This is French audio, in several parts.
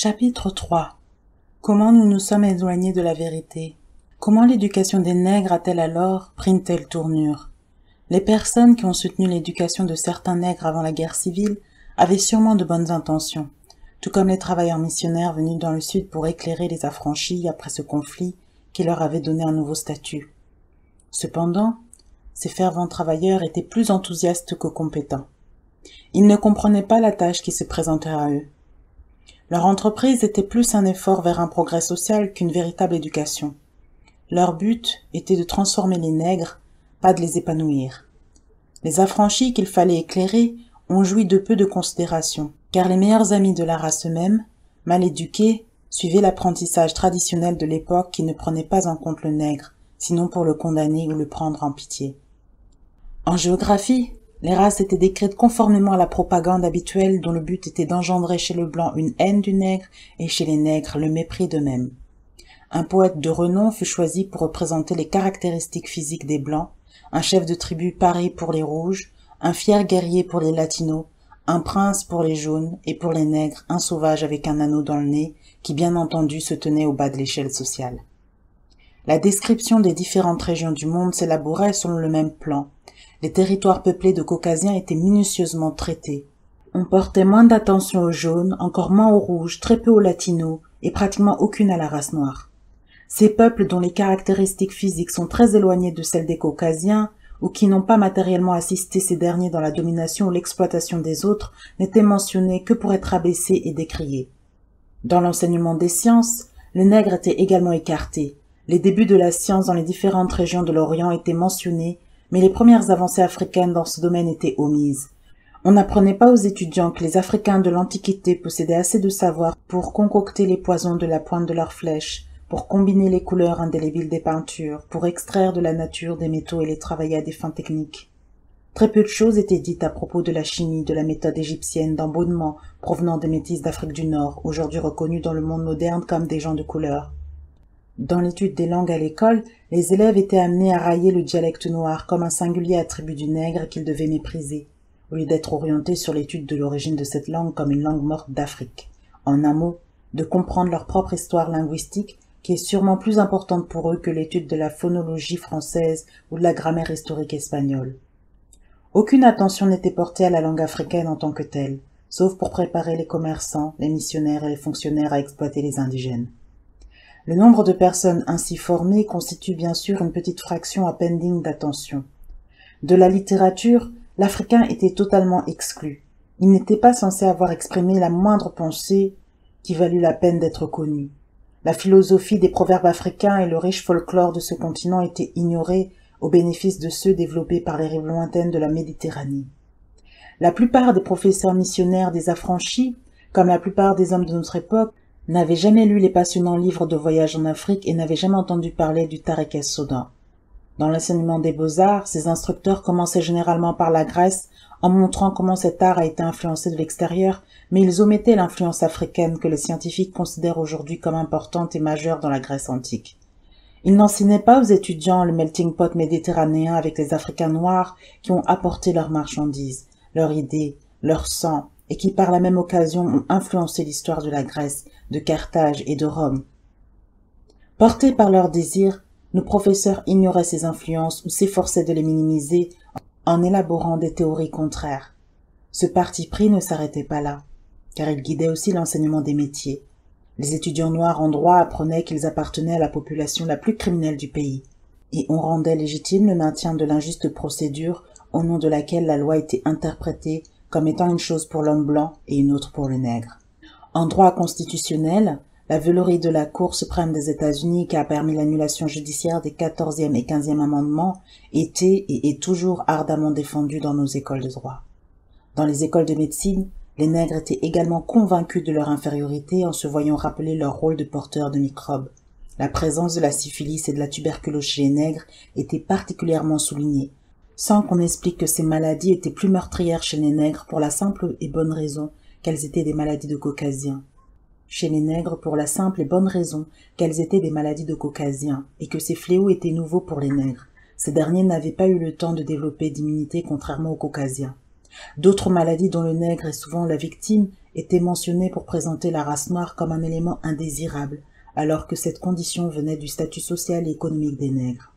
Chapitre 3. Comment nous nous sommes éloignés de la vérité? Comment l'éducation des nègres a-t-elle alors pris une telle tournure? Les personnes qui ont soutenu l'éducation de certains nègres avant la guerre civile avaient sûrement de bonnes intentions, tout comme les travailleurs missionnaires venus dans le sud pour éclairer les affranchis après ce conflit qui leur avait donné un nouveau statut. Cependant, ces fervents travailleurs étaient plus enthousiastes que compétents. Ils ne comprenaient pas la tâche qui se présentait à eux. Leur entreprise était plus un effort vers un progrès social qu'une véritable éducation. Leur but était de transformer les nègres, pas de les épanouir. Les affranchis qu'il fallait éclairer ont joui de peu de considération, car les meilleurs amis de la race eux-mêmes, mal éduqués, suivaient l'apprentissage traditionnel de l'époque qui ne prenait pas en compte le nègre, sinon pour le condamner ou le prendre en pitié. En géographie, les races étaient décrites conformément à la propagande habituelle dont le but était d'engendrer chez le blanc une haine du nègre et chez les nègres le mépris d'eux-mêmes. Un poète de renom fut choisi pour représenter les caractéristiques physiques des blancs, un chef de tribu pareil pour les rouges, un fier guerrier pour les latinos, un prince pour les jaunes et pour les nègres un sauvage avec un anneau dans le nez qui bien entendu se tenait au bas de l'échelle sociale. La description des différentes régions du monde s'élaborait selon le même plan. Les territoires peuplés de Caucasiens étaient minutieusement traités. On portait moins d'attention aux jaunes, encore moins aux rouges, très peu aux latinos et pratiquement aucune à la race noire. Ces peuples dont les caractéristiques physiques sont très éloignées de celles des Caucasiens ou qui n'ont pas matériellement assisté ces derniers dans la domination ou l'exploitation des autres n'étaient mentionnés que pour être abaissés et décriés. Dans l'enseignement des sciences, les nègres étaient également écartés. Les débuts de la science dans les différentes régions de l'Orient étaient mentionnés, mais les premières avancées africaines dans ce domaine étaient omises. On n'apprenait pas aux étudiants que les Africains de l'Antiquité possédaient assez de savoir pour concocter les poisons de la pointe de leurs flèches, pour combiner les couleurs indélébiles des peintures, pour extraire de la nature des métaux et les travailler à des fins techniques. Très peu de choses étaient dites à propos de la chimie, de la méthode égyptienne d'embonnement provenant des métis d'Afrique du Nord, aujourd'hui reconnus dans le monde moderne comme des gens de couleur. Dans l'étude des langues à l'école, les élèves étaient amenés à railler le dialecte noir comme un singulier attribut du nègre qu'ils devaient mépriser, au lieu d'être orientés sur l'étude de l'origine de cette langue comme une langue morte d'Afrique. En un mot, de comprendre leur propre histoire linguistique, qui est sûrement plus importante pour eux que l'étude de la phonologie française ou de la grammaire historique espagnole. Aucune attention n'était portée à la langue africaine en tant que telle, sauf pour préparer les commerçants, les missionnaires et les fonctionnaires à exploiter les indigènes. Le nombre de personnes ainsi formées constitue bien sûr une petite fraction à peine digne d'attention. De la littérature, l'Africain était totalement exclu. Il n'était pas censé avoir exprimé la moindre pensée qui valut la peine d'être connue. La philosophie des proverbes africains et le riche folklore de ce continent étaient ignorés au bénéfice de ceux développés par les rives lointaines de la Méditerranée. La plupart des professeurs missionnaires des affranchis, comme la plupart des hommes de notre époque, n'avaient jamais lu les passionnants livres de voyage en Afrique et n'avaient jamais entendu parler du Tariq es-Soudan. Dans l'enseignement des beaux-arts, ces instructeurs commençaient généralement par la Grèce, en montrant comment cet art a été influencé de l'extérieur, mais ils omettaient l'influence africaine que les scientifiques considèrent aujourd'hui comme importante et majeure dans la Grèce antique. Ils n'enseignaient pas aux étudiants le melting pot méditerranéen avec les Africains noirs qui ont apporté leurs marchandises, leurs idées, leur sang, et qui par la même occasion ont influencé l'histoire de la Grèce, de Carthage et de Rome. Portés par leurs désirs, nos professeurs ignoraient ces influences ou s'efforçaient de les minimiser en élaborant des théories contraires. Ce parti pris ne s'arrêtait pas là, car il guidait aussi l'enseignement des métiers. Les étudiants noirs en droit apprenaient qu'ils appartenaient à la population la plus criminelle du pays, et on rendait légitime le maintien de l'injuste procédure au nom de laquelle la loi était interprétée comme étant une chose pour l'homme blanc et une autre pour le nègre. En droit constitutionnel, la veulerie de la Cour suprême des États-Unis qui a permis l'annulation judiciaire des 14e et 15e amendements était et est toujours ardemment défendue dans nos écoles de droit. Dans les écoles de médecine, les nègres étaient également convaincus de leur infériorité en se voyant rappeler leur rôle de porteurs de microbes. La présence de la syphilis et de la tuberculose chez les nègres était particulièrement soulignée, sans qu'on explique que ces maladies étaient plus meurtrières chez les nègres pour la simple et bonne raison qu'elles étaient des maladies de Caucasiens. Chez les nègres pour la simple et bonne raison qu'elles étaient des maladies de Caucasiens, et que ces fléaux étaient nouveaux pour les nègres. Ces derniers n'avaient pas eu le temps de développer d'immunité contrairement aux Caucasiens. D'autres maladies dont le nègre est souvent la victime étaient mentionnées pour présenter la race noire comme un élément indésirable, alors que cette condition venait du statut social et économique des nègres.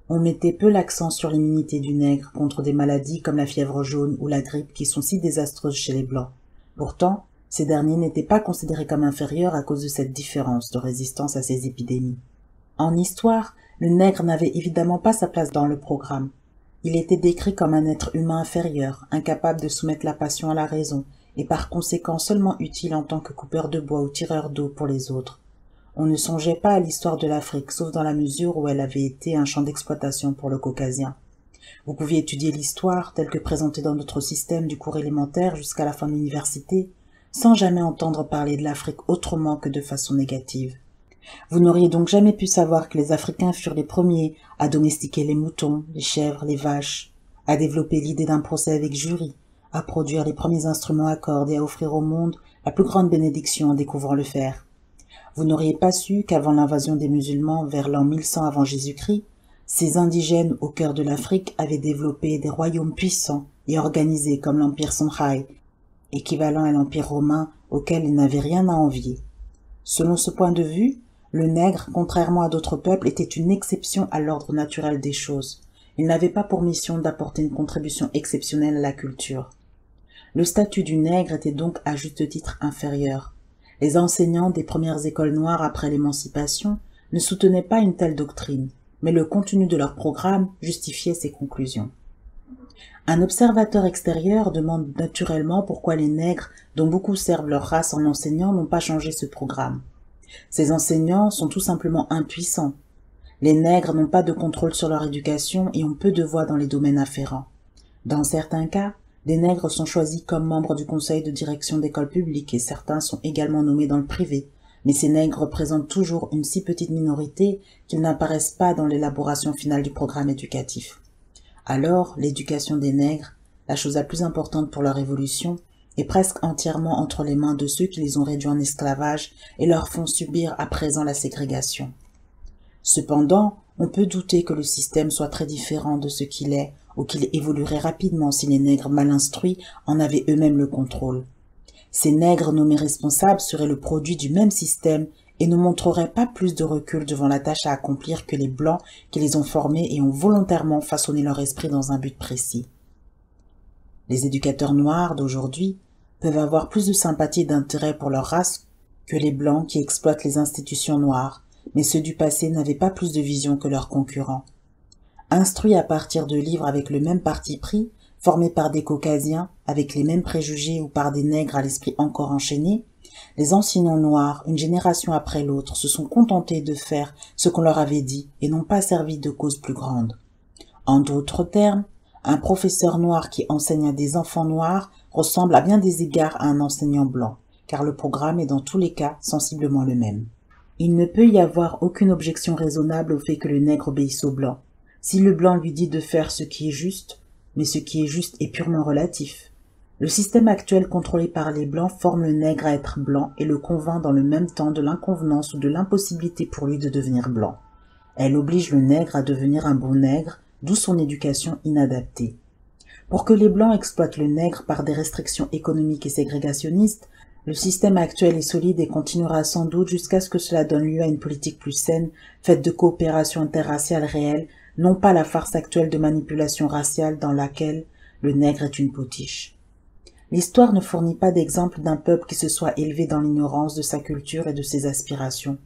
On mettait peu l'accent sur l'immunité du nègre contre des maladies comme la fièvre jaune ou la grippe qui sont si désastreuses chez les Blancs. Pourtant, ces derniers n'étaient pas considérés comme inférieurs à cause de cette différence de résistance à ces épidémies. En histoire, le nègre n'avait évidemment pas sa place dans le programme. Il était décrit comme un être humain inférieur, incapable de soumettre la passion à la raison, et par conséquent seulement utile en tant que coupeur de bois ou tireur d'eau pour les autres. On ne songeait pas à l'histoire de l'Afrique, sauf dans la mesure où elle avait été un champ d'exploitation pour le Caucasien. Vous pouviez étudier l'histoire, telle que présentée dans notre système du cours élémentaire jusqu'à la fin de l'université, sans jamais entendre parler de l'Afrique autrement que de façon négative. Vous n'auriez donc jamais pu savoir que les Africains furent les premiers à domestiquer les moutons, les chèvres, les vaches, à développer l'idée d'un procès avec jury, à produire les premiers instruments à cordes et à offrir au monde la plus grande bénédiction en découvrant le fer. Vous n'auriez pas su qu'avant l'invasion des musulmans vers l'an 1100 avant Jésus-Christ, ces indigènes au cœur de l'Afrique avaient développé des royaumes puissants et organisés comme l'Empire Songhai, équivalent à l'Empire romain auquel ils n'avaient rien à envier. Selon ce point de vue, le nègre, contrairement à d'autres peuples, était une exception à l'ordre naturel des choses. Il n'avait pas pour mission d'apporter une contribution exceptionnelle à la culture. Le statut du nègre était donc à juste titre inférieur. Les enseignants des premières écoles noires après l'émancipation ne soutenaient pas une telle doctrine, mais le contenu de leur programme justifiait ces conclusions. Un observateur extérieur demande naturellement pourquoi les nègres, dont beaucoup servent leur race en enseignant, n'ont pas changé ce programme. Ces enseignants sont tout simplement impuissants. Les nègres n'ont pas de contrôle sur leur éducation et ont peu de voix dans les domaines afférents. Dans certains cas, des nègres sont choisis comme membres du conseil de direction d'écoles publiques et certains sont également nommés dans le privé, mais ces nègres représentent toujours une si petite minorité qu'ils n'apparaissent pas dans l'élaboration finale du programme éducatif. Alors, l'éducation des nègres, la chose la plus importante pour leur évolution, est presque entièrement entre les mains de ceux qui les ont réduits en esclavage et leur font subir à présent la ségrégation. Cependant, on peut douter que le système soit très différent de ce qu'il est, ou qu'il évoluerait rapidement si les nègres mal instruits en avaient eux-mêmes le contrôle. Ces nègres nommés responsables seraient le produit du même système et ne montreraient pas plus de recul devant la tâche à accomplir que les Blancs qui les ont formés et ont volontairement façonné leur esprit dans un but précis. Les éducateurs noirs d'aujourd'hui peuvent avoir plus de sympathie et d'intérêt pour leur race que les Blancs qui exploitent les institutions noires, mais ceux du passé n'avaient pas plus de vision que leurs concurrents. Instruits à partir de livres avec le même parti pris, formés par des Caucasiens, avec les mêmes préjugés ou par des nègres à l'esprit encore enchaîné, les enseignants noirs, une génération après l'autre, se sont contentés de faire ce qu'on leur avait dit et n'ont pas servi de cause plus grande. En d'autres termes, un professeur noir qui enseigne à des enfants noirs ressemble à bien des égards à un enseignant blanc, car le programme est dans tous les cas sensiblement le même. Il ne peut y avoir aucune objection raisonnable au fait que le nègre obéisse au blanc. Si le blanc lui dit de faire ce qui est juste, mais ce qui est juste est purement relatif. Le système actuel contrôlé par les blancs forme le nègre à être blanc et le convainc dans le même temps de l'inconvenance ou de l'impossibilité pour lui de devenir blanc. Elle oblige le nègre à devenir un bon nègre, d'où son éducation inadaptée. Pour que les blancs exploitent le nègre par des restrictions économiques et ségrégationnistes, le système actuel est solide et continuera sans doute jusqu'à ce que cela donne lieu à une politique plus saine, faite de coopération interraciale réelle, non pas la farce actuelle de manipulation raciale dans laquelle le nègre est une potiche. L'histoire ne fournit pas d'exemple d'un peuple qui se soit élevé dans l'ignorance de sa culture et de ses aspirations.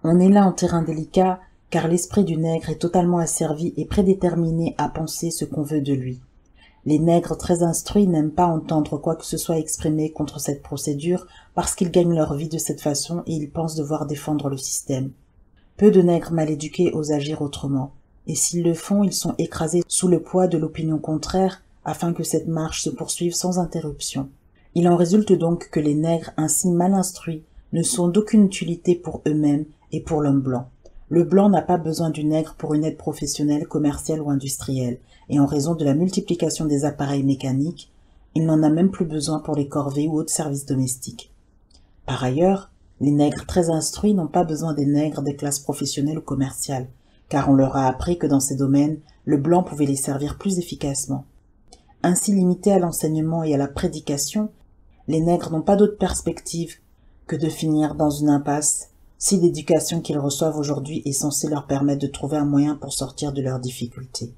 On est là en terrain délicat, car l'esprit du nègre est totalement asservi et prédéterminé à penser ce qu'on veut de lui. Les nègres très instruits n'aiment pas entendre quoi que ce soit exprimé contre cette procédure parce qu'ils gagnent leur vie de cette façon et ils pensent devoir défendre le système. Peu de nègres mal éduqués osent agir autrement, et s'ils le font, ils sont écrasés sous le poids de l'opinion contraire afin que cette marche se poursuive sans interruption. Il en résulte donc que les nègres ainsi mal instruits ne sont d'aucune utilité pour eux-mêmes et pour l'homme blanc. Le blanc n'a pas besoin du nègre pour une aide professionnelle, commerciale ou industrielle, et en raison de la multiplication des appareils mécaniques, il n'en a même plus besoin pour les corvées ou autres services domestiques. Par ailleurs, les nègres très instruits n'ont pas besoin des nègres des classes professionnelles ou commerciales, car on leur a appris que dans ces domaines, le blanc pouvait les servir plus efficacement. Ainsi limités à l'enseignement et à la prédication, les nègres n'ont pas d'autre perspective que de finir dans une impasse si l'éducation qu'ils reçoivent aujourd'hui est censée leur permettre de trouver un moyen pour sortir de leurs difficultés.